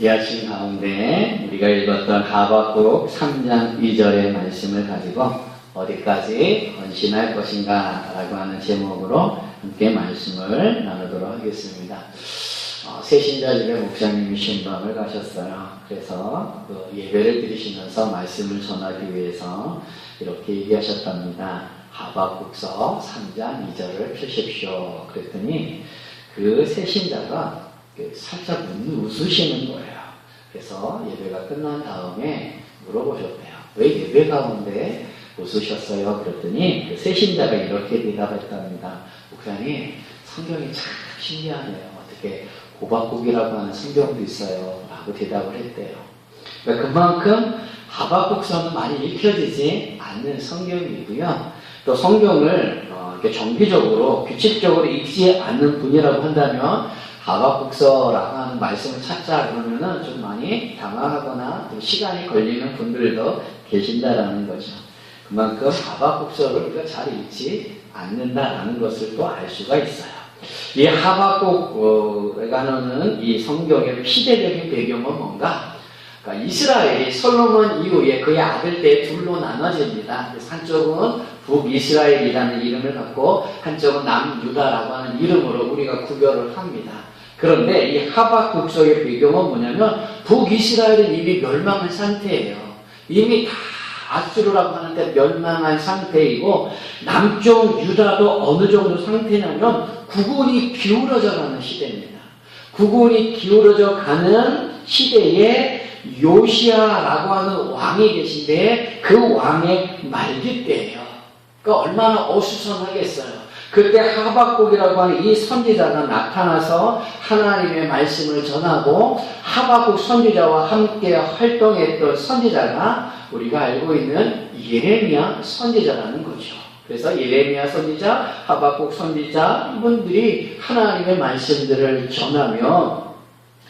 이 아침 가운데 우리가 읽었던 하박국 3장 2절의 말씀을 가지고 어디까지 헌신할 것인가 라고 하는 제목으로 함께 말씀을 나누도록 하겠습니다. 새신자집에 목사님이 신방을 가셨어요. 그래서 그 예배를 드리시면서 말씀을 전하기 위해서 이렇게 얘기하셨답니다. 하박국서 3장 2절을 펴십시오. 그랬더니 그 새신자가 살짝 웃으시는 거예요. 그래서 예배가 끝난 다음에 물어보셨대요. 왜 예배 가운데 웃으셨어요? 그랬더니 그 새신자가 이렇게 대답했답니다. 목사님, 성경이 참 신기하네요. 어떻게 하박국이라고 하는 성경도 있어요. 라고 대답을 했대요. 그러니까 그만큼 하박국서는 많이 읽혀지지 않는 성경이고요. 또 성경을 이렇게 정기적으로 규칙적으로 읽지 않는 분이라고 한다면 하박국서라고 하는 말씀을 찾자 그러면은 좀 많이 당황하거나 좀 시간이 걸리는 분들도 계신다라는 거죠. 그만큼 하박국서를 우리가 잘 읽지 않는다라는 것을 또 알 수가 있어요. 이 하박국에 관한 이 성경의 시대적인 배경은 뭔가? 그러니까 이스라엘이 솔로몬 이후에 그의 아들 때 둘로 나눠집니다. 그래서 한쪽은 북이스라엘이라는 이름을 갖고 한쪽은 남유다라고 하는 이름으로 우리가 구별을 합니다. 그런데 이 하박국서의 배경은 뭐냐면 북이스라엘은 이미 멸망한 상태예요. 이미 다 아수르라고 하는데 멸망한 상태이고 남쪽 유다도 어느 정도 상태냐면 국운이 기울어져 가는 시대입니다. 국운이 기울어져 가는 시대에 요시아라고 하는 왕이 계신데 그 왕의 말기 때예요. 그러니까 얼마나 어수선하겠어요. 그때 하박국이라고 하는 이 선지자가 나타나서 하나님의 말씀을 전하고 하박국 선지자와 함께 활동했던 선지자가 우리가 알고 있는 예레미야 선지자라는 거죠. 그래서 예레미야 선지자, 하박국 선지자 이분들이 하나님의 말씀들을 전하며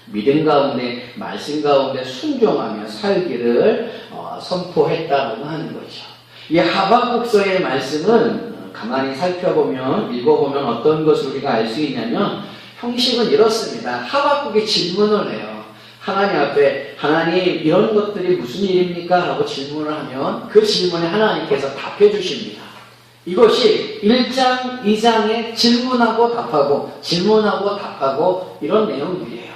믿음 가운데, 말씀 가운데 순종하며 살기를 선포했다고 하는 거죠. 이 하박국서의 말씀은 가만히 살펴보면, 읽어보면 어떤 것을 우리가 알 수 있냐면 형식은 이렇습니다. 하박국이 질문을 해요. 하나님 앞에 하나님 이런 것들이 무슨 일입니까? 라고 질문을 하면 그 질문에 하나님께서 답해 주십니다. 이것이 1장, 2장에 질문하고 답하고 질문하고 답하고 이런 내용들이에요.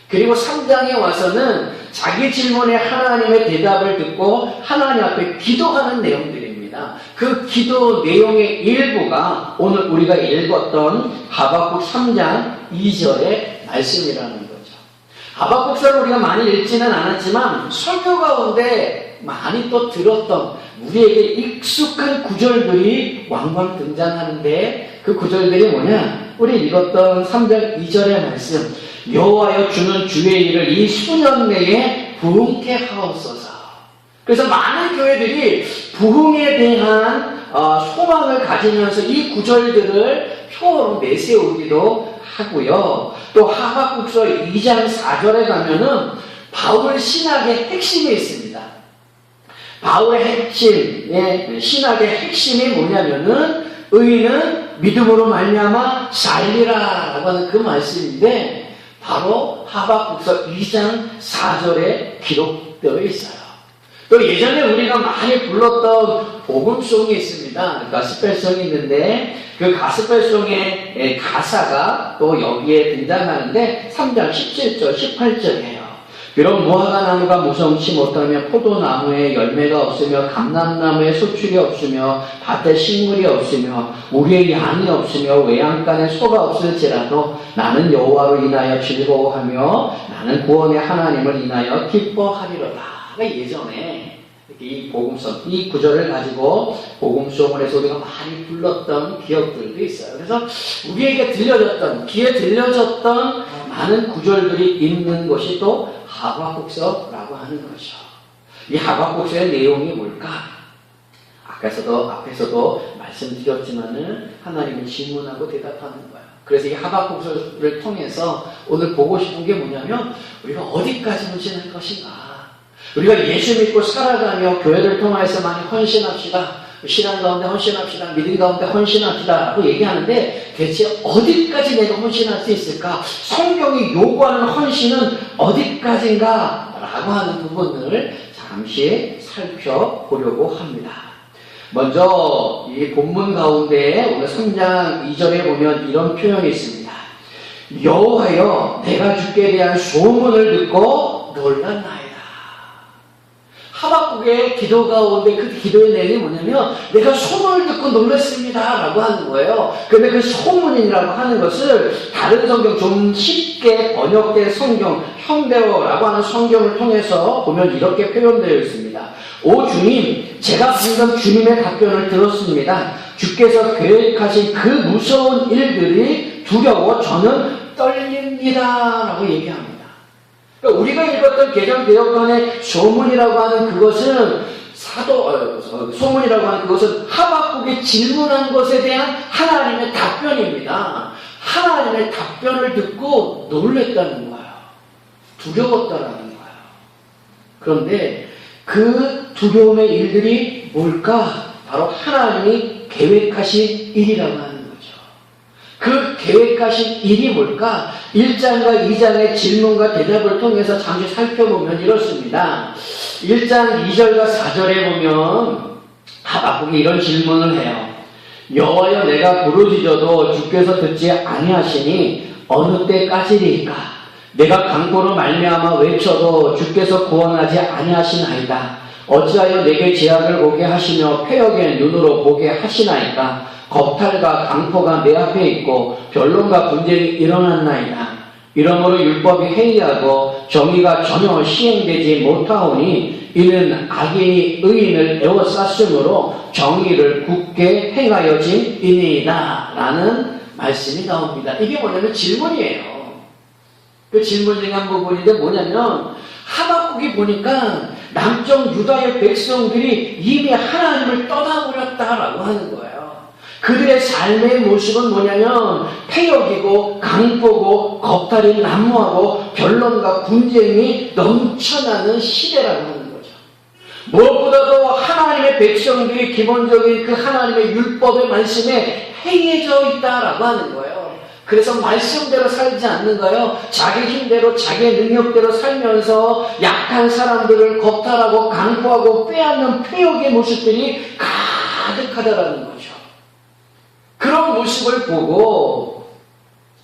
그리고 3장에 와서는 자기 질문에 하나님의 대답을 듣고 하나님 앞에 기도하는 내용들입니다. 그 기도 내용의 일부가 오늘 우리가 읽었던 하박국 3장 2절의 말씀이라는 거죠. 하박국서를 우리가 많이 읽지는 않았지만 설교 가운데 많이 또 들었던 우리에게 익숙한 구절들이 왕왕 등장하는데 그 구절들이 뭐냐? 우리 읽었던 3장 2절의 말씀, 여호와여 주는 주의 일을 이 수년 내에 부흥케 하옵소서. 그래서 많은 교회들이 부흥에 대한 소망을 가지면서 이 구절들을 표어로 내세우기도 하고요. 또 하박국서 2장 4절에 가면은 바울 신학의 핵심이 있습니다. 바울의 핵심, 신학의 핵심이 뭐냐면은 의인은 믿음으로 말미암아 살리라라고 하는 그 말씀인데 바로 하박국서 2장 4절에 기록되어 있어요. 또 예전에 우리가 많이 불렀던 복음송이 있습니다. 가스펠송이 있는데 그 가스펠송의 가사가 또 여기에 등장하는데 3장 17절, 18절이에요. 비록 무화과 나무가 무성치 못하며 포도나무에 열매가 없으며 감람나무에 소출이 없으며 밭에 식물이 없으며 우리의 양이 없으며 외양간에 소가 없을지라도 나는 여호와로 인하여 즐거워하며 나는 구원의 하나님을 인하여 기뻐하리로다. 예전에 이 복음성, 이 구절을 가지고 복음송을 해서 우리가 많이 불렀던 기억들도 있어요. 그래서 우리에게 들려졌던, 귀에 들려졌던 많은 구절들이 있는 것이 또 하박국서라고 하는 거죠. 이 하박국서의 내용이 뭘까? 앞에서도 말씀드렸지만은 하나님은 질문하고 대답하는 거예요. 그래서 이 하박국서를 통해서 오늘 보고 싶은 게 뭐냐면 우리가 어디까지 헌신할 것인가? 우리가 예수 믿고 살아가며 교회를 통해서 많이 헌신합시다. 신앙 가운데 헌신합시다. 믿음 가운데 헌신합시다. 라고 얘기하는데 대체 어디까지 내가 헌신할 수 있을까? 성경이 요구하는 헌신은 어디까지인가? 라고 하는 부분을 잠시 살펴보려고 합니다. 먼저 이 본문 가운데 오늘 3장 2절에 보면 이런 표현이 있습니다. 여호와여 내가 주께 대한 소문을 듣고 놀랐나이다. 하박국의 기도 가운데 그 기도의 내용이 뭐냐면 내가 소문을 듣고 놀랐습니다 라고 하는 거예요. 그런데 그 소문이라고 하는 것을 다른 성경 좀 쉽게 번역된 성경 현대어라고 하는 성경을 통해서 보면 이렇게 표현되어 있습니다. 오 주님, 제가 방금 주님의 답변을 들었습니다. 주께서 계획하신 그 무서운 일들이 두려워 저는 떨립니다 라고 얘기합니다. 그러니까 우리가 읽었던 개정개혁관의 소문이라고 하는 그것은 소문이라고 하는 그것은 하박국이 질문한 것에 대한 하나님의 답변입니다. 하나님의 답변을 듣고 놀랬다는 거예요. 두려웠다는 거예요. 그런데 그 두려움의 일들이 뭘까? 바로 하나님이 계획하신 일이라고 하는 거죠. 그 계획하신 일이 뭘까? 1장과 2장의 질문과 대답을 통해서 잠시 살펴보면 이렇습니다. 1장 2절과 4절에 보면 하박국이 이런 질문을 해요. 여호와여 내가 부르짖어도 주께서 듣지 아니하시니 어느 때까지리이까? 내가 강포로 말미암아 외쳐도 주께서 구원하지 아니하시나이다. 어찌하여 내게 제약을 보게 하시며 패역의 눈으로 보게 하시나이까? 겁탈과 강포가 내 앞에 있고 변론과 분쟁이 일어났나이다. 이러므로 율법이 해이하고 정의가 전혀 시행되지 못하오니 이는 악인이 의인을 에워쌌으므로 정의를 굳게 행하여짐이니이다 라는 말씀이 나옵니다. 이게 뭐냐면 질문이에요. 그 질문 중에 한 부분인데 뭐냐면 하박국이 보니까 남쪽 유다의 백성들이 이미 하나님을 떠나버렸다라고 하는 거예요. 그들의 삶의 모습은 뭐냐면 패역이고 강포고 겁탈이 난무하고 변론과 분쟁이 넘쳐나는 시대라고 하는 거죠. 무엇보다도 하나님의 백성들이 기본적인 그 하나님의 율법의 말씀에 해이해져 있다라고 하는 거예요. 그래서 말씀대로 살지 않는 거예요. 자기 힘대로 자기의 능력대로 살면서 약한 사람들을 겁탈하고 강포하고 빼앗는 패역의 모습들이 가득하다라는 거죠. 그런 모습을 보고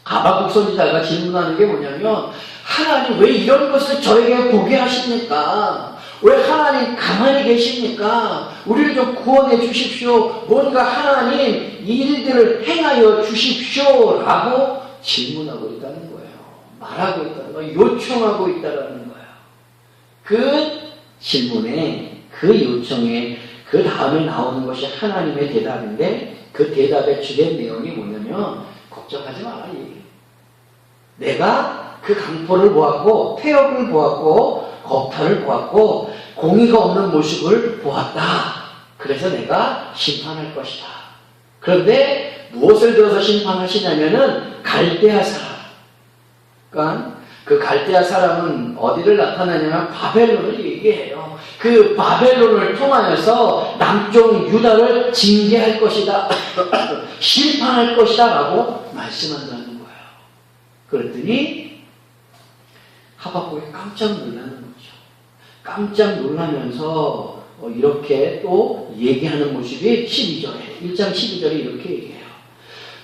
하박국 선지자가 질문하는 게 뭐냐면 하나님 왜 이런 것을 저에게 보게 하십니까? 왜 하나님 가만히 계십니까? 우리를 좀 구원해 주십시오. 뭔가 하나님 이 일들을 행하여 주십시오 라고 질문하고 있다는 거예요. 말하고 있다는 거예요. 요청하고 있다는 거예요. 그 질문에 그 요청에 그 다음에 나오는 것이 하나님의 대답인데 그 대답의 주된 내용이 뭐냐면 걱정하지 마라. 내가 그 강포를 보았고 패역을 보았고 겁탈을 보았고 공의가 없는 모습을 보았다. 그래서 내가 심판할 것이다. 그런데 무엇을 들어서 심판하시냐면은 갈대아 사람. 그러니까 그 갈대아 사람은 어디를 나타내냐면 바벨론을 얘기해요. 그 바벨론을 통하여서 남쪽 유다를 징계할 것이다. 심판할 것이다 라고 말씀한다는 거예요. 그랬더니 하박국이 깜짝 놀라는 거죠. 깜짝 놀라면서 이렇게 또 얘기하는 모습이 12절에 1장 12절에 이렇게 얘기해요.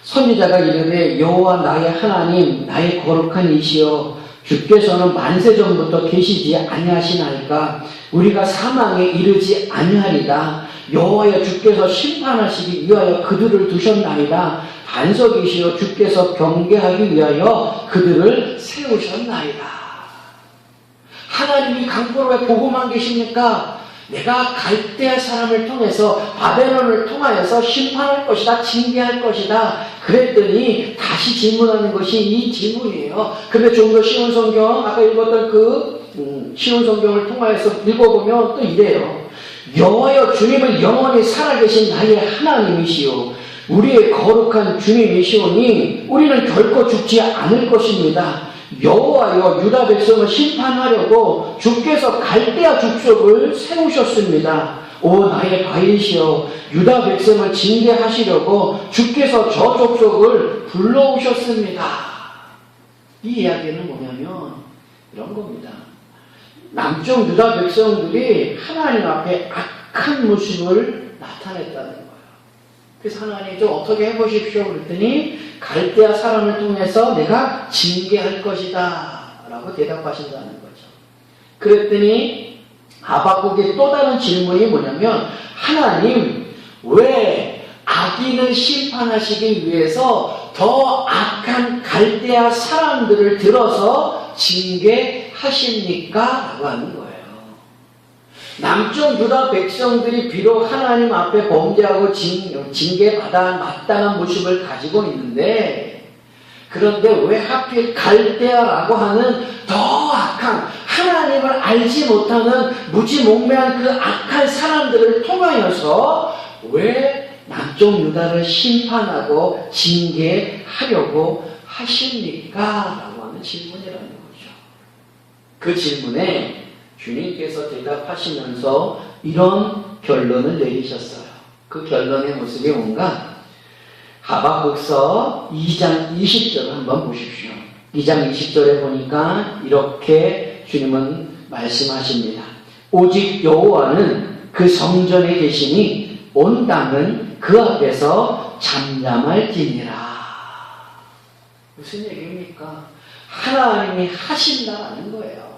선지자가 이르되 여호와 나의 하나님 나의 거룩한 이시여 주께서는 만세전부터 계시지 아니하시나이까 우리가 사망에 이르지 아니하리다. 여호와여 주께서 심판하시기 위하여 그들을 두셨나이다. 반석이시여 주께서 경계하기 위하여 그들을 세우셨나이다. 하나님이 강포로 왜 보고만 계십니까? 내가 갈대아 사람을 통해서 바벨론을 통하여서 심판할 것이다. 징계할 것이다. 그랬더니 다시 질문하는 것이 이 질문이에요. 근데 좀 더 쉬운 성경 아까 읽었던 그 쉬운 성경을 통하여서 읽어보면 또 이래요. 여호와여 주님은 영원히 살아계신 나의 하나님이시오. 우리의 거룩한 주님이시오니 우리는 결코 죽지 않을 것입니다. 여호와여 유다 백성을 심판하려고 주께서 갈대아 족속을 세우셨습니다. 오 나의 바이시여 유다 백성을 징계하시려고 주께서 저 족속을 불러오셨습니다. 이 이야기는 뭐냐면 이런 겁니다. 남쪽 유다 백성들이 하나님 앞에 악한 모습을 나타냈다는 거예요. 그래서 하나님 좀 어떻게 해보십시오 그랬더니 갈대아 사람을 통해서 내가 징계할 것이다 라고 대답하신다는 거죠. 그랬더니 하박국의 또 다른 질문이 뭐냐면 하나님 왜 악인을 심판하시기 위해서 더 악한 갈대아 사람들을 들어서 징계하십니까? 라고 하는 거예요. 남쪽 유다 백성들이 비록 하나님 앞에 범죄하고 징계받아 마땅한 모습을 가지고 있는데 그런데 왜 하필 갈대아라고 하는 더 악한 하나님을 알지 못하는 무지몽매한 그 악한 사람들을 통하여서 왜 남쪽 유다를 심판하고 징계하려고 하십니까? 라고 하는 질문이라는 거죠. 그 질문에 주님께서 대답하시면서 이런 결론을 내리셨어요. 그 결론의 모습이 뭔가? 하박국서 2장 20절을 한번 보십시오. 2장 20절에 보니까 이렇게 주님은 말씀하십니다. 오직 여호와는 그 성전에 계시니 온 땅은 그 앞에서 잠잠할지니라. 무슨 얘기입니까? 하나님이 하신다는 거예요.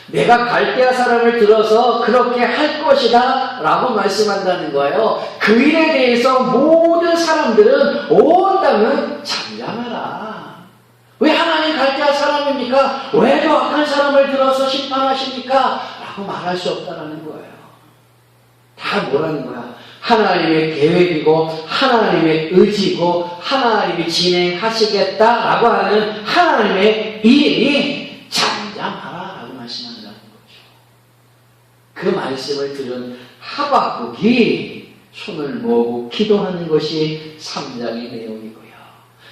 내가 갈대아 사람을 들어서 그렇게 할 것이다 라고 말씀한다는 거예요. 그 일에 대해서 모든 사람들은 온 땅은 잠잠하라. 왜 하나님 갈대아 사람입니까? 왜 저 악한 사람을 들어서 심판하십니까? 라고 말할 수 없다는 거예요. 다 뭐라는 거야? 하나님의 계획이고 하나님의 의지고 하나님이 진행하시겠다라고 하는 하나님의 일이 잠잠하라 라고 말씀한다는 거죠. 그 말씀을 들은 하박국이 손을 모으고 기도하는 것이 3장의 내용이고요.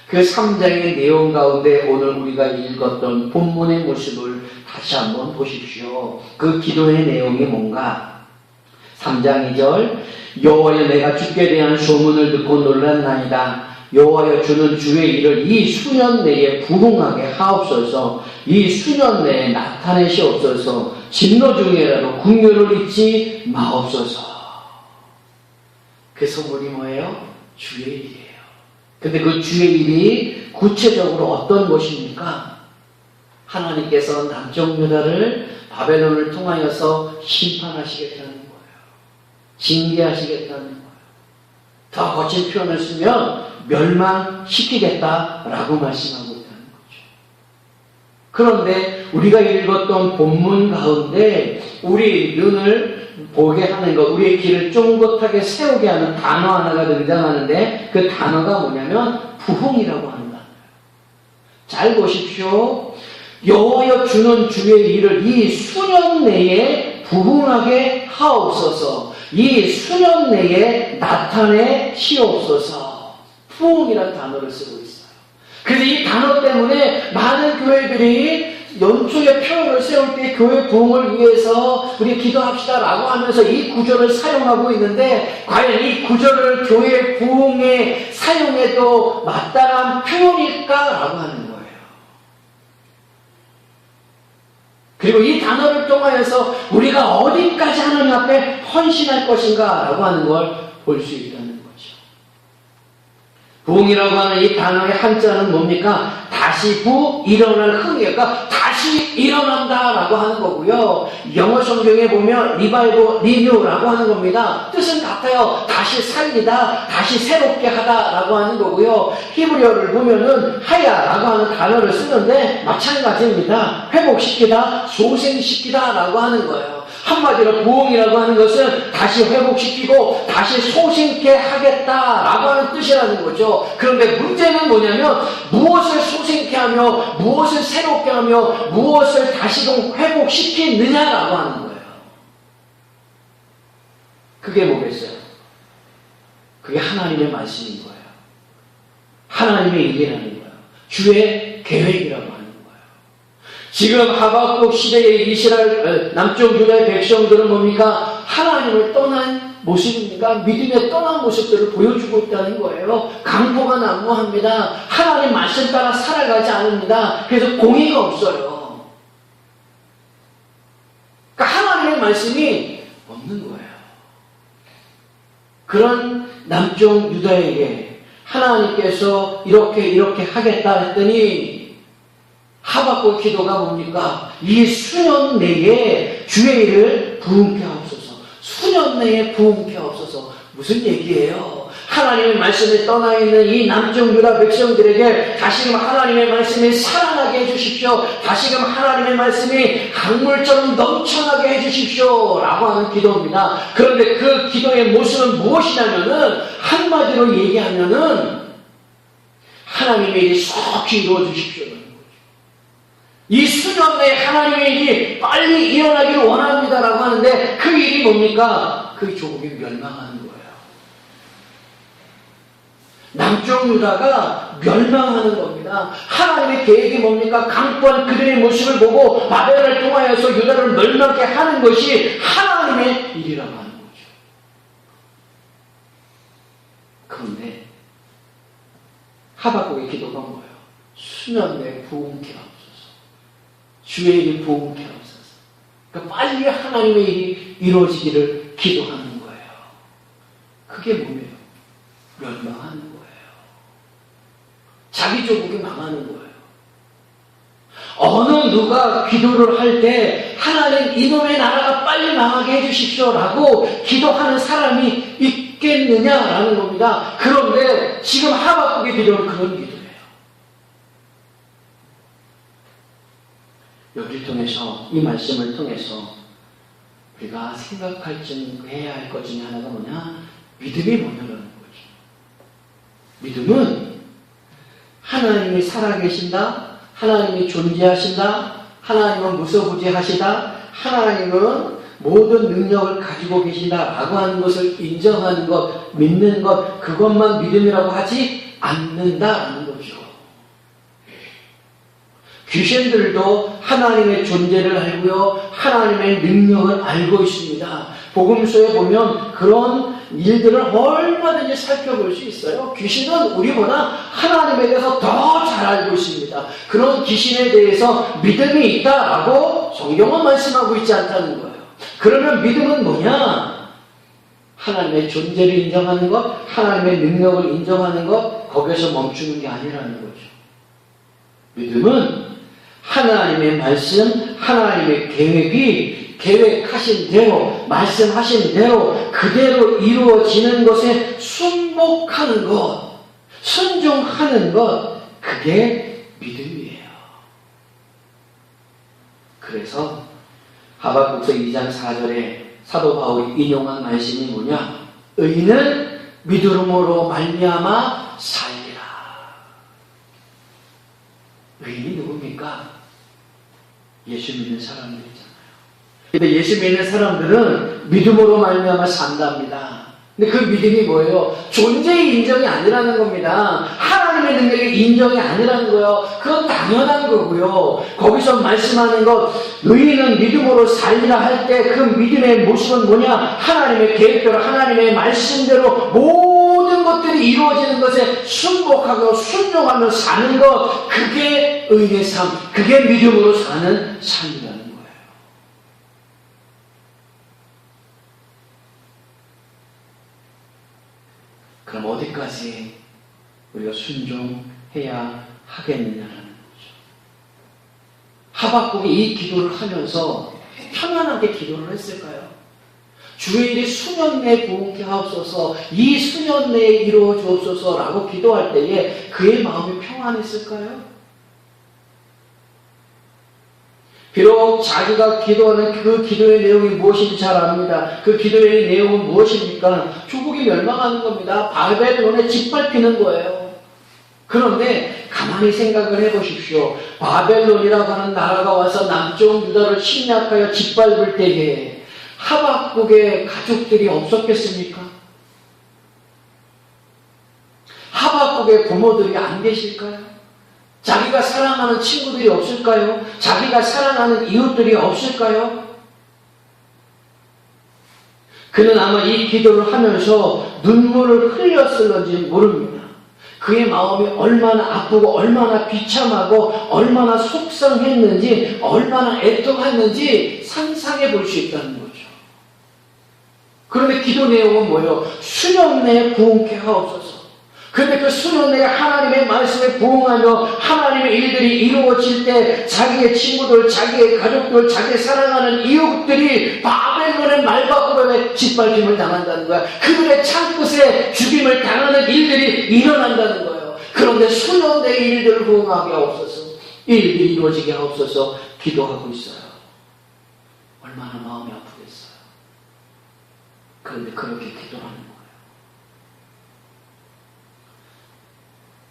그 3장의 내용 가운데 오늘 우리가 읽었던 본문의 모습을 다시 한번 보십시오. 그 기도의 내용이 뭔가? 3장 2절 여호와여 내가 주께 대한 소문을 듣고 놀랐나이다. 여호와여 주는 주의 일을 이 수년 내에 부흥하게 하옵소서. 이 수년 내에 나타내시옵소서. 진노 중에라도 긍휼을 잊지 마옵소서. 그 소문이 뭐예요? 주의 일이에요. 근데 그 주의 일이 구체적으로 어떤 것입니까? 하나님께서 남쪽 유다를 바벨론을 통하여서 심판하시겠다는 거예요. 징계하시겠다는 거예요. 더 거친 표현을 쓰면 멸망시키겠다라고 말씀하고 있다는 거죠. 그런데 우리가 읽었던 본문 가운데 우리 눈을 보게 하는 것, 우리의 길을 쫑긋하게 세우게 하는 단어 하나가 등장하는데 그 단어가 뭐냐면 부흥이라고 하는 단어예요. 잘 보십시오. 여호와여 주는 주의 일을 이 수년 내에 부흥하게 하옵소서. 이 수년 내에 나타내시옵소서. 부흥이라는 단어를 쓰고 있어요. 그래서 이 단어 때문에 많은 교회들이 연초에 표현을 세울 때 교회 부흥을 위해서 우리 기도합시다 라고 하면서 이 구절을 사용하고 있는데 과연 이 구절을 교회 부흥에 사용해도 마땅한 표현일까? 라고 하는 거예요. 그리고 이 단어를 통하여서 우리가 어디까지 하나님 앞에 헌신할 것인가? 라고 하는 걸 볼 수 있다는 거죠. 부흥이라고 하는 이 단어의 한자는 뭡니까? 다시 일어날 흥이에요. 그러니까 다시 일어난다라고 하는 거고요. 영어 성경에 보면 리바이브, 리뉴라고 하는 겁니다. 뜻은 같아요. 다시 살리다, 다시 새롭게 하다라고 하는 거고요. 히브리어를 보면은 하야라고 하는 단어를 쓰는데 마찬가지입니다. 회복시키다, 소생시키다라고 하는 거예요. 한마디로 부흥이라고 하는 것은 다시 회복시키고 다시 소생케 하겠다라고 하는 뜻이라는 거죠. 그런데 문제는 뭐냐면 무엇을 소생케 하며 무엇을 새롭게 하며 무엇을 다시금 회복시키느냐라고 하는 거예요. 그게 뭐겠어요? 그게 하나님의 말씀인 거예요. 하나님의 일이라는 거예요. 주의 계획이라고 하는 거예요. 지금 하박국 시대의 이스라엘 남쪽 유다의 백성들은 뭡니까? 하나님을 떠난 모습입니까? 믿음의 떠난 모습들을 보여주고 있다는 거예요. 강포가 난무합니다. 하나님 말씀 따라 살아가지 않습니다. 그래서 공의가 없어요. 그러니까 하나님의 말씀이 없는 거예요. 그런 남쪽 유다에게 하나님께서 이렇게 하겠다 했더니 하박국 기도가 뭡니까? 이 수년 내에 주의 일을 부응케 하옵소서. 수년 내에 부응케 하옵소서. 무슨 얘기예요? 하나님의 말씀에 떠나 있는 이 남쪽 유다 백성들에게 다시금 하나님의 말씀이 살아나게 해주십시오. 다시금 하나님의 말씀이 강물처럼 넘쳐나게 해주십시오. 라고 하는 기도입니다. 그런데 그 기도의 모습은 무엇이냐면은 한마디로 얘기하면은 하나님의 일이 속히 이루어 주십시오. 이 수년 내에 하나님의 일이 빨리 일어나기를 원합니다라고 하는데 그 일이 뭡니까? 그 조국이 멸망하는 거예요. 남쪽 유다가 멸망하는 겁니다. 하나님의 계획이 뭡니까? 강포한 그들의 모습을 보고 바벨을 통하여서 유다를 멸망케 하는 것이 하나님의 일이라고 하는 거죠. 그런데 하박국의 기도가 뭐예요? 수년 내에 부응케 하옵소서. 주의 일이 부응케 하옵소서. 그러니까 빨리 하나님의 일이 이루어지기를 기도하는 거예요. 그게 뭐예요? 멸망하는 거예요. 자기 조국이 망하는 거예요. 어느 누가 기도를 할 때 하나님 이놈의 나라가 빨리 망하게 해주십시오라고 기도하는 사람이 있겠느냐라는 겁니다. 그런데 지금 하박국의 기도는 그런 기도예요. 여기를 통해서, 이 말씀을 통해서 우리가 생각할 점, 해야 할 것 중에 하나가 뭐냐? 믿음이 뭐냐라는 거죠. 믿음은 하나님이 살아계신다, 하나님이 존재하신다, 하나님은 무소부지하시다, 하나님은 모든 능력을 가지고 계신다라고 하는 것을 인정하는 것, 믿는 것, 그것만 믿음이라고 하지 않는다라는 거죠. 귀신들도 하나님의 존재를 알고요, 하나님의 능력을 알고 있습니다. 복음서에 보면 그런 일들을 얼마든지 살펴볼 수 있어요. 귀신은 우리보다 하나님에 대해서 더 잘 알고 있습니다. 그런 귀신에 대해서 믿음이 있다라고 성경은 말씀하고 있지 않다는 거예요. 그러면 믿음은 뭐냐? 하나님의 존재를 인정하는 것, 하나님의 능력을 인정하는 것, 거기에서 멈추는 게 아니라는 거죠. 믿음은 하나님의 말씀, 하나님의 계획이 계획하신 대로, 말씀하신 대로 그대로 이루어지는 것에 순복하는 것, 순종하는 것, 그게 믿음이에요. 그래서 하박국서 2장 4절에 사도 바울이 인용한 말씀이 뭐냐? 의인은 믿음으로 말미암아 살리라. 의인이 누굽니까? 예수 믿는 사람들이잖아요. 근데 예수 믿는 사람들은 믿음으로 말미암아 산답니다. 근데 그 믿음이 뭐예요? 존재의 인정이 아니라는 겁니다. 하나님의 능력의 인정이 아니라는 거예요. 그건 당연한 거고요. 거기서 말씀하는 것, 의인은 믿음으로 살리라 할 때 그 믿음의 모습은 뭐냐? 하나님의 계획대로, 하나님의 말씀대로 모든 것들이 이루어지는 것에 순복하고 순종하며 사는 것, 그게 의인의 삶, 그게 믿음으로 사는 삶이라는 거예요. 그럼 어디까지 우리가 순종해야 하겠느냐라는 거죠. 하박국이 이 기도를 하면서 편안하게 기도를 했을까요? 주의 일이 수년 내에 부응케 하옵소서, 이 수년 내에 이루어 주옵소서라고 기도할 때에 그의 마음이 평안했을까요? 비록 자기가 기도하는 그 기도의 내용이 무엇인지 잘 압니다. 그 기도의 내용은 무엇입니까? 조국이 멸망하는 겁니다. 바벨론에 짓밟히는 거예요. 그런데 가만히 생각을 해보십시오. 바벨론이라고 하는 나라가 와서 남쪽 유다를 침략하여 짓밟을 때에 하박국의 가족들이 없었겠습니까? 하박국의 부모들이 안 계실까요? 자기가 사랑하는 친구들이 없을까요? 자기가 사랑하는 이웃들이 없을까요? 그는 아마 이 기도를 하면서 눈물을 흘렸을런지 모릅니다. 그의 마음이 얼마나 아프고 얼마나 비참하고 얼마나 속상했는지 얼마나 애통했는지 상상해 볼 수 있다는 거죠. 그런데 기도 내용은 뭐예요? 수년 내에 부흥케 하옵소서. 그런데 그 수년 내에 하나님의 말씀에 부응하며 하나님의 일들이 이루어질 때 자기의 친구들, 자기의 가족들, 자기 사랑하는 이웃들이 바벨론의 말바꾸에 짓밟힘을 당한다는 거야. 그들의 창끝에 죽임을 당하는 일들이 일어난다는 거예요. 그런데 수년 내에 일들을 부응하게 하옵소서. 일들이 이루어지게 하옵소서 기도하고 있어요. 얼마나 마음이 아프겠어요. 그런데 그렇게 기도하는 거예요.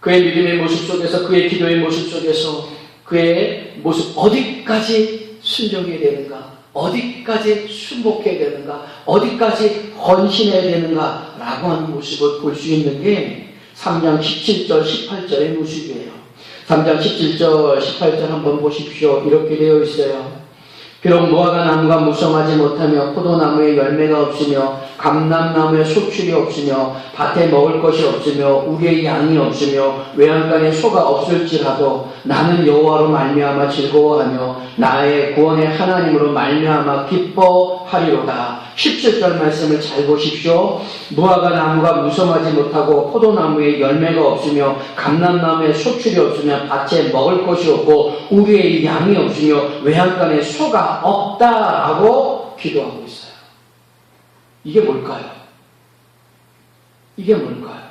그의 믿음의 모습 속에서, 그의 기도의 모습 속에서 그의 모습 어디까지 순종해야 되는가, 어디까지 순복해야 되는가, 어디까지 헌신해야 되는가 라고 하는 모습을 볼 수 있는 게 3장 17절 18절의 모습이에요. 3장 17절 18절 한번 보십시오. 이렇게 되어 있어요. 비록 무화과 나무가 무성하지 못하며 포도나무에 열매가 없으며 감람나무에 소출이 없으며 밭에 먹을 것이 없으며 우리의 양이 없으며 외양간에 소가 없을지라도 나는 여호와로 말미암아 즐거워하며 나의 구원의 하나님으로 말미암아 기뻐하리로다. 17절 말씀을 잘 보십시오. 무화과 나무가 무성하지 못하고 포도나무에 열매가 없으며 감람나무에 소출이 없으며 밭에 먹을 것이 없고 우리의 양이 없으며 외양간에 소가 없다라고 기도하고 있어요. 이게 뭘까요? 이게 뭘까요?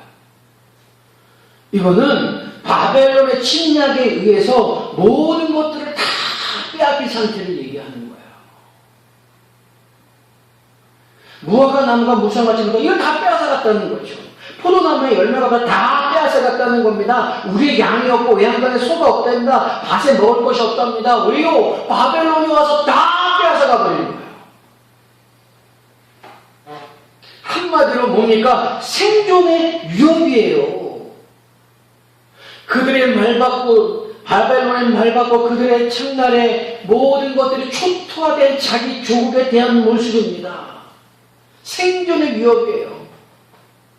이거는 바벨론의 침략에 의해서 모든 것들을 다 빼앗긴 상태를 얘기하는 거예요. 무화과 나무가 무성하지 못하고 이걸 다 빼앗아갔다는 거죠. 포도나무의 열매가 다 빼앗아갔다는 겁니다. 우리의 양이 없고 외양간에 소가 없답니다. 밭에 먹을 것이 없답니다. 왜요? 바벨론이 와서 다 빼앗아가 버리는 거예요. 한마디로 뭡니까? 생존의 위협이에요. 그들의 말받고 바벨론의 말받고 그들의 첫날의 모든 것들이 초토화된 자기 조국에 대한 모습입니다. 생존의 위협이에요.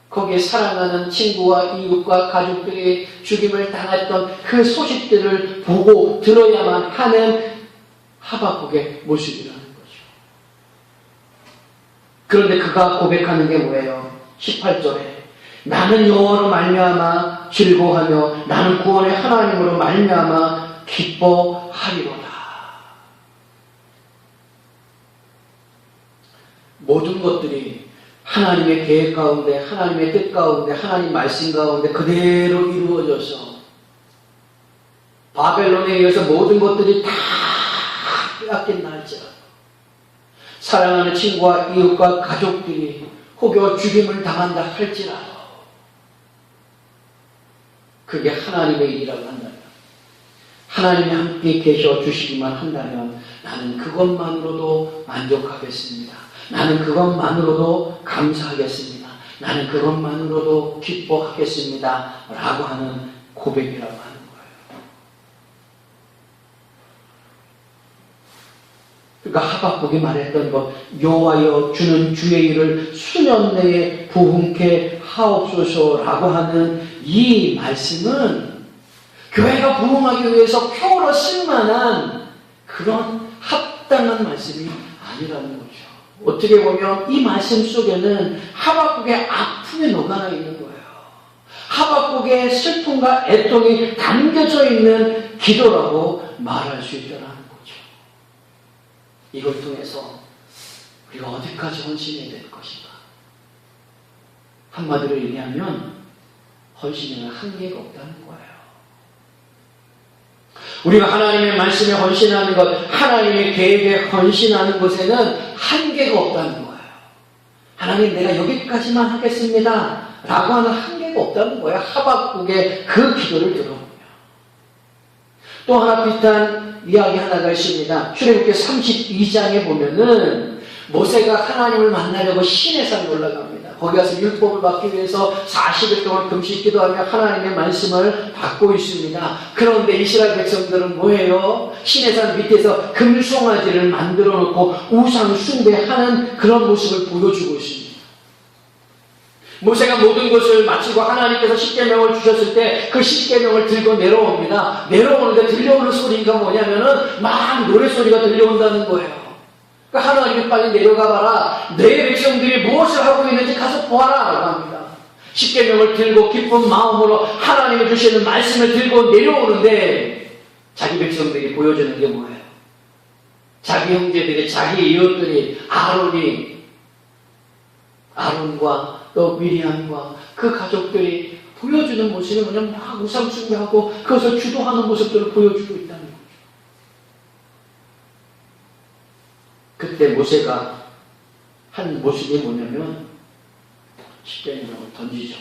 거기에 사랑하는 친구와 이웃과 가족들이 죽임을 당했던 그 소식들을 보고 들어야만 하는 하박국의 모습이라는 거죠. 그런데 그가 고백하는 게 뭐예요? 18절에 나는 여호와로 말미암아 즐거워하며 나는 구원의 하나님으로 말미암아 기뻐하리로다. 모든 것들이 하나님의 계획 가운데, 하나님의 뜻 가운데, 하나님 말씀 가운데 그대로 이루어져서 바벨론에 의해서 모든 것들이 다 빼앗긴다 할지라도 사랑하는 친구와 이웃과 가족들이 혹여 죽임을 당한다 할지라도 그게 하나님의 일이라고 한다면, 하나님이 함께 계셔 주시기만 한다면 나는 그것만으로도 만족하겠습니다. 나는 그것만으로도 감사하겠습니다. 나는 그것만으로도 기뻐하겠습니다. 라고 하는 고백이라고 하는 거예요. 그러니까 하박국이 말했던 것, 여호와여 주는 주의 일을 수년 내에 부흥케 하옵소서라고 하는 이 말씀은 교회가 부흥하기 위해서 표로 쓸만한 그런 합당한 말씀이 아니라는 거죠. 어떻게 보면 이 말씀 속에는 하박국의 아픔이 녹아나 있는 거예요. 하박국의 슬픔과 애통이 담겨져 있는 기도라고 말할 수 있다는 거죠. 이걸 통해서 우리가 어디까지 헌신해야 될 것인가? 한마디로 얘기하면 헌신에는 한계가 없다는 거예요. 우리가 하나님의 말씀에 헌신하는 것, 하나님의 계획에 헌신하는 것에는 한계가 없다는 거예요. 하나님 내가 여기까지만 하겠습니다 라고 하는 한계가 없다는 거예요. 하박국의 그 기도를 들어보면. 또 하나 비슷한 이야기 하나가 있습니다. 출애굽기 32장에 보면은 모세가 하나님을 만나려고 시내산에 올라갑니다. 거기 가서 율법을 받기 위해서 40일 동안 금식 기도하며 하나님의 말씀을 받고 있습니다. 그런데 이스라엘 백성들은 뭐예요? 시내산 밑에서 금송아지를 만들어 놓고 우상 숭배하는 그런 모습을 보여주고 있습니다. 모세가 모든 것을 마치고 하나님께서 십계명을 주셨을 때 그 십계명을 들고 내려옵니다. 내려오는데 들려오는 소리가 뭐냐면은 막 노래소리가 들려온다는 거예요. 그러니까 하나님이 빨리 내려가 봐라. 내 백성들이 무엇을 하고 있는지 가서 보아라 라고 합니다. 십계명을 들고 기쁜 마음으로 하나님이 주시는 말씀을 들고 내려오는데 자기 백성들이 보여주는 게 뭐예요? 자기 형제들이, 자기 이웃들이, 아론과 또 미리암과 그 가족들이 보여주는 모습이 뭐냐면 막 우상 숭배하고 그것을 주도하는 모습들을 보여주고 있다는 거죠. 그때 모세가 한 모습이 뭐냐면 십계명을 던지죠.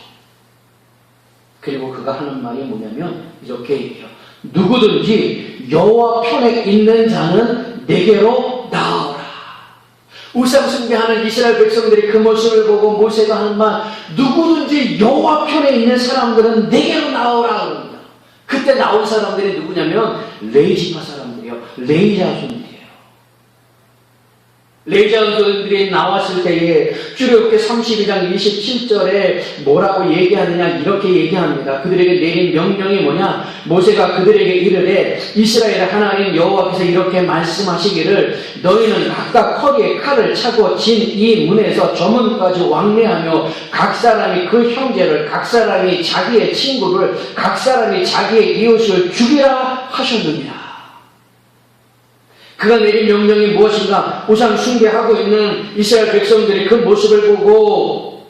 그리고 그가 하는 말이 뭐냐면 이렇게 얘기해요. 누구든지 여호와 편에 있는 자는 내게로 나오라. 우상 숭배하는 이스라엘 백성들이 그 모습을 보고 모세가 하는 말, 누구든지 여호와 편에 있는 사람들은 내게로 나오라 그럽니다. 그때 나온 사람들이 누구냐면 레위지파 사람들이요, 레위 자손들이에요. 레위 자손들이 나왔을 때에 출애굽기 32장 27절에 뭐라고 얘기하느냐, 이렇게 얘기합니다. 그들에게 내린 명령이 뭐냐? 모세가 그들에게 이르되 이스라엘 하나님 여호와께서 이렇게 말씀하시기를 너희는 각각 허리에 칼을 차고 진 이 문에서 저 문까지 왕래하며 각 사람이 그 형제를, 각 사람이 자기의 친구를, 각 사람이 자기의 이웃을 죽이라 하셨느니라. 그가 내린 명령이 무엇인가? 우상 숭배하고 있는 이스라엘 백성들이 그 모습을 보고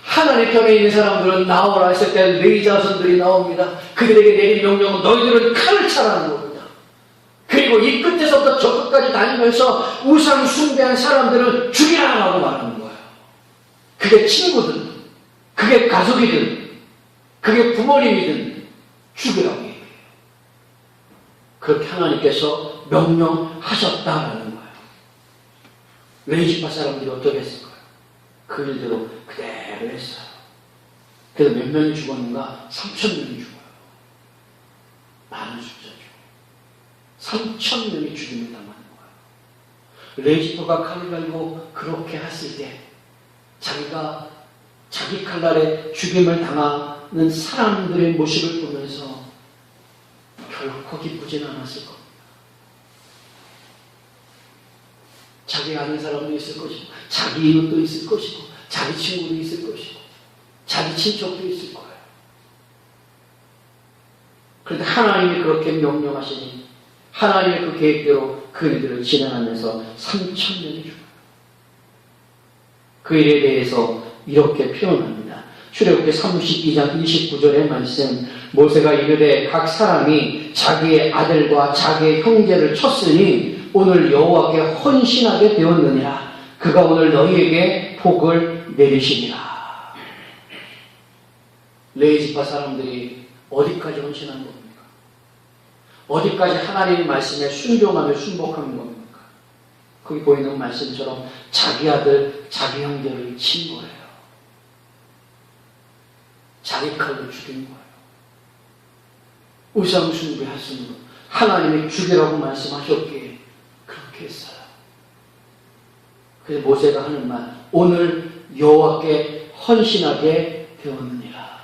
하나님 편에 있는 사람들은 나오라 했을 때 레위 자손들이 나옵니다. 그들에게 내린 명령은 너희들은 칼을 차라는 겁니다. 그리고 이 끝에서부터 저 끝까지 다니면서 우상 숭배한 사람들을 죽이라라고 말하는 거예요. 그게 친구든, 그게 가족이든, 그게 부모님이든 죽이라고 얘기해요. 그렇게 하나님께서 명령하셨다라는 거예요. 레위지파 사람들이 어떻게 했을까요? 그 일대로 그대로 했어요. 그래서 몇 명이 죽었는가? 3,000명이 죽어요. 많은 숫자죠. 3,000명이 죽임을 당하는 거예요. 레위지파가 칼을 갈고 그렇게 했을 때 자기가 자기 칼날에 죽임을 당하는 사람들의 모습을 보면서 결코 기쁘진 않았을 겁니다. 자기 아는 사람도 있을 것이고, 자기 이웃도 있을 것이고, 자기 친구도 있을 것이고, 자기 친척도 있을 거예요. 그런데 하나님이 그렇게 명령하시니 하나님의 그 계획대로 그 일들을 진행하면서 3,000명이 죽어요. 그 일에 대해서 이렇게 표현합니다. 출애굽기 32장 29절의 말씀, 모세가 이르되 각 사람이 자기의 아들과 자기의 형제를 쳤으니 오늘 여호와께 헌신하게 되었느니라. 그가 오늘 너희에게 복을 내리시니라. 레위지파 사람들이 어디까지 헌신한 겁니까? 어디까지 하나님의 말씀에 순종하며 순복하는 겁니까? 거기 보이는 말씀처럼 자기 아들, 자기 형제를 친 거예요. 자기 칼로 죽인 거예요. 우상 숭배하시는 것, 하나님이 죽이라고 말씀하셨기에 그렇게 했어요. 그래서 모세가 하는 말, 오늘 여호와께 헌신하게 되었느니라.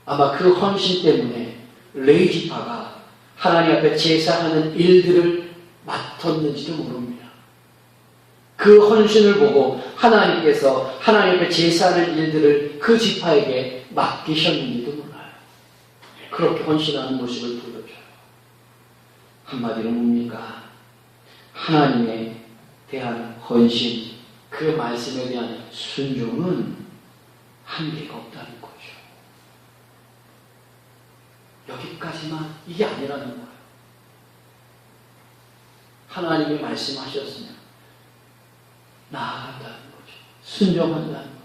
아마 그 헌신 때문에 레위지파가 하나님 앞에 제사하는 일들을 맡았는지도 모릅니다. 그 헌신을 보고 하나님께서 하나님 앞에 제사하는 일들을 그 지파에게 맡기셨는지도 몰라요. 그렇게 헌신하는 모습을 보여줘요. 한마디로 뭡니까? 하나님에 대한 헌신, 그 말씀에 대한 순종은 한계가 없다는 거죠. 여기까지만 이게 아니라는 거예요. 하나님이 말씀하셨으면 나아간다는 거죠. 순종한다는 거죠.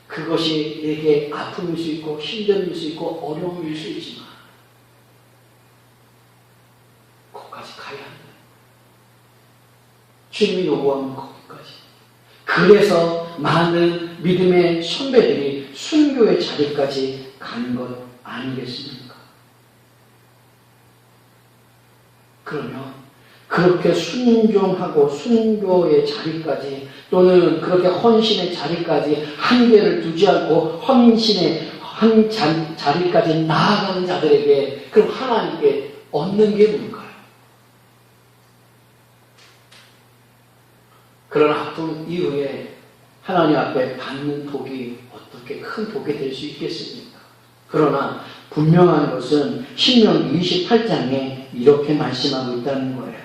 그것이 내게 아픔일 수 있고 힘듦일 수 있고 어려움일 수 있지만 거기까지 가야 한다. 주님이 요구하는 거기까지. 그 그래서 많은 믿음의 선배들이 순교의 자리까지 가는 것 아니겠습니까? 그러면 그렇게 순종하고 순교의 자리까지 또는 그렇게 헌신의 자리까지 한계를 두지 않고 헌신의 한 자리까지 나아가는 자들에게 그럼 하나님께 얻는 게 뭘까요? 그런 아픔 이후에 하나님 앞에 받는 복이 어떻게 큰 복이 될 수 있겠습니까? 그러나 분명한 것은 신명기 28장에 이렇게 말씀하고 있다는 거예요.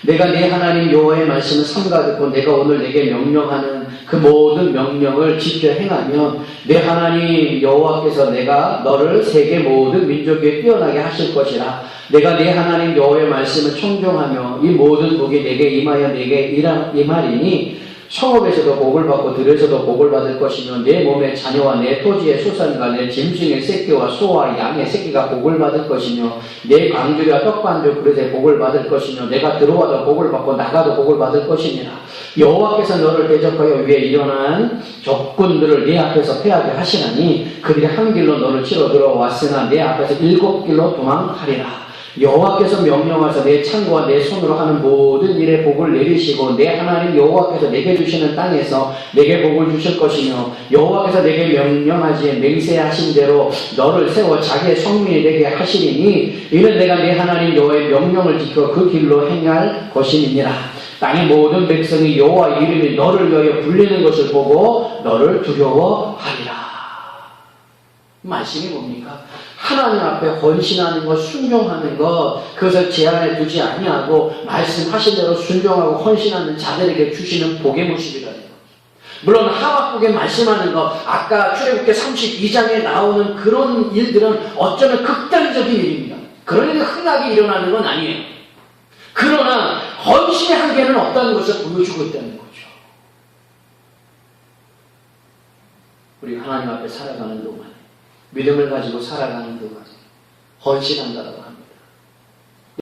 내가 내 하나님 여호와의 말씀을 삼가 듣고 내가 오늘 내게 명령하는 그 모든 명령을 지켜 행하면 내 하나님 여호와께서 내가 너를 세계 모든 민족에 뛰어나게 하실 것이라. 내가 내 하나님 여호와의 말씀을 청종하며 이 모든 복이 내게 임하여 내게 임하리니 성읍에서도 복을 받고 들에서도 복을 받을 것이며 내 몸의 자녀와 내 토지의 소산과 내 짐승의 새끼와 소와 양의 새끼가 복을 받을 것이며 내 광주리와 떡반죽 그릇에 복을 받을 것이며 내가 들어와도 복을 받고 나가도 복을 받을 것이니라. 여호와께서 너를 대적하여 위에 일어난 적군들을 네 앞에서 패하게 하시나니 그들이 한 길로 너를 치러 들어왔으나 내 앞에서 7길로 도망하리라. 여호와께서 명령하사 내 창과 내 손으로 하는 모든 일에 복을 내리시고 내 하나님 여호와께서 내게 주시는 땅에서 내게 복을 주실 것이며 여호와께서 내게 명령하지 맹세하신 대로 너를 세워 자기의 성민이 되게 하시리니 이는 내가 내 하나님 여호와의 명령을 지켜 그 길로 행할 것임이니라. 땅의 모든 백성이 여호와 이름이 너를 위하여 불리는 것을 보고 너를 두려워하리라. 말씀이 뭡니까? 하나님 앞에 헌신하는 것, 순종하는 것, 그것을 제한해 두지 아니하고 말씀하신 대로 순종하고 헌신하는 자들에게 주시는 복의 모습이라는 것. 물론 하박국에 말씀하는 것, 아까 출애굽기 32장에 나오는 그런 일들은 어쩌면 극단적인 일입니다. 그런 일이 흔하게 일어나는 건 아니에요. 그러나 헌신의 한계는 없다는 것을 보여주고 있다는 거죠. 우리 하나님 앞에 살아가는 동안 믿음을 가지고 살아가는 동안 헌신한다고